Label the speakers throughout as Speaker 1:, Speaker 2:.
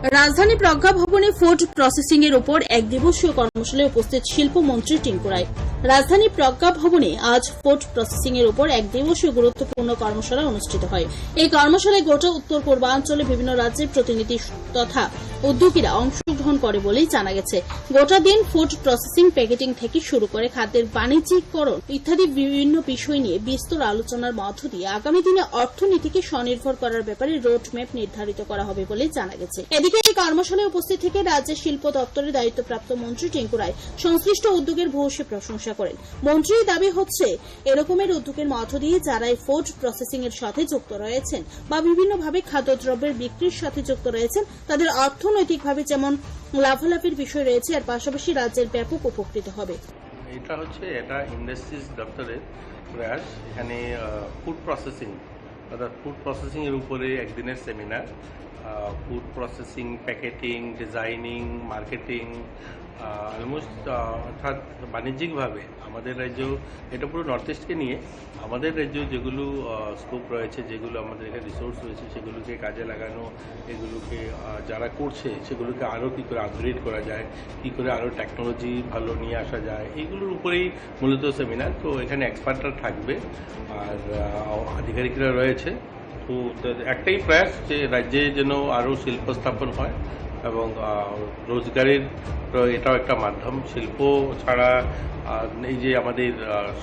Speaker 1: রাজধানী প্রজ্ঞা ভবনে food processing এর উপর এক দিবসীয় কর্মশালায় উপস্থিত শিল্পমন্ত্রী টিঙ্কু রায়। রাজধানী প্রজ্ঞা ভবনে আজ ফুড প্রসেসিং এর উপর এক দিবসীয় গুরুত্বপূর্ণ কর্মশালা অনুষ্ঠিত হয়। এই কর্মশালায় গোটা উত্তর পূর্বাঞ্চলে বিভিন্ন রাজ্যের প্রতিনিধি তথা উদ্যোগীরা অংশগ্রহণ করে বলেই জানা গেছে। গোটা দিন ফুড প্রসেসিং, প্যাকেটিং থেকে শুরু করে খাদ্যের বাণিজ্যিকরণ ইত্যাদি বিভিন্ন বিষয় নিয়ে বিস্তর আলোচনার মধ্য দিয়ে আগামী দিনে অর্থনীতিকে স্বনির্ভর করার ব্যাপারে রোডম্যাপ নির্ধারিত করা হবে বলে জানা গেছে। এদিকে এই কর্মশালায় উপস্থিত থেকে রাজ্যের শিল্প দপ্তরের দায়িত্বপ্রাপ্ত মন্ত্রী টিঙ্কু রায় সংশ্লিষ্ট উদ্যোগের ভূয়সী প্রশংসা করেন। মন্ত্রীর দাবি হচ্ছে, এরকমের উদ্যোগের মধ্য দিয়ে যারা এই ফুড প্রসেসিং এর সাথে যুক্ত রয়েছেন বা বিভিন্নভাবে খাদ্যদ্রব্যের বিক্রির সাথে যুক্ত রয়েছেন তাদের অর্থনৈতিকভাবে যেমন লাভালাভের বিষয় রয়েছে, এর পাশাপাশি রাজ্যের ব্যাপক উপকৃত হবে।
Speaker 2: এটা ইন্ডাস্ট্রিজ দপ্তরের প্রয়াস। এখানে ফুড প্রসেসিং অর্থাৎ ফুড প্রসেসিং এর উপরে একদিনের seminar. Food processing, packeting, designing, marketing, almost অর্থাৎ বাণিজ্যিকভাবে আমাদের রাজ্য, এটা পুরো নর্থ ইস্টকে নিয়ে আমাদের রাজ্য যেগুলো স্কোপ রয়েছে, যেগুলো আমাদের এখানে রিসোর্স রয়েছে, সেগুলোকে কাজে লাগানো, এগুলোকে যারা করছে সেগুলোকে আরও কী করে আপগ্রেড করা যায়, কী করে আরও টেকনোলজি ভালো নিয়ে আসা যায়, এইগুলোর উপরেই মূলত সেমিনার। তো এখানে এক্সপার্টরা থাকবে আর আধিকারিকরা রয়েছে। তো একটাই প্রয়াস যে রাজ্যে যেন আরও শিল্প স্থাপন হয় এবং রোজগারের এটাও একটা মাধ্যম। শিল্প ছাড়া এই যে আমাদের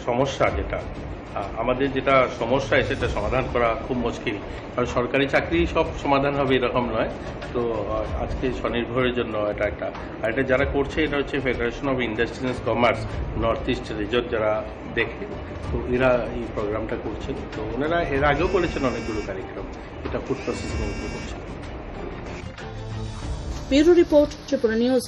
Speaker 2: সমস্যা, যেটা সমস্যা সেটা সমাধান করা খুব মুশকিল, কারণ সরকারি চাকরি সব সমাধান হবে এরকম নয়। তো আজকে স্বনির্ভরের জন্য এটা একটা, আর এটা যারা করছে এটা হচ্ছে federation of industry and commerce north east reason, যারা দেখে, তো এরা এই প্রোগ্রামটা করছেন। তো ওনারা এর আগেও করেছেন অনেকগুলো কার্যক্রম, এটা ফুড প্রসেসিং এর উপর করছেন।
Speaker 1: Bureau report, Tripura news.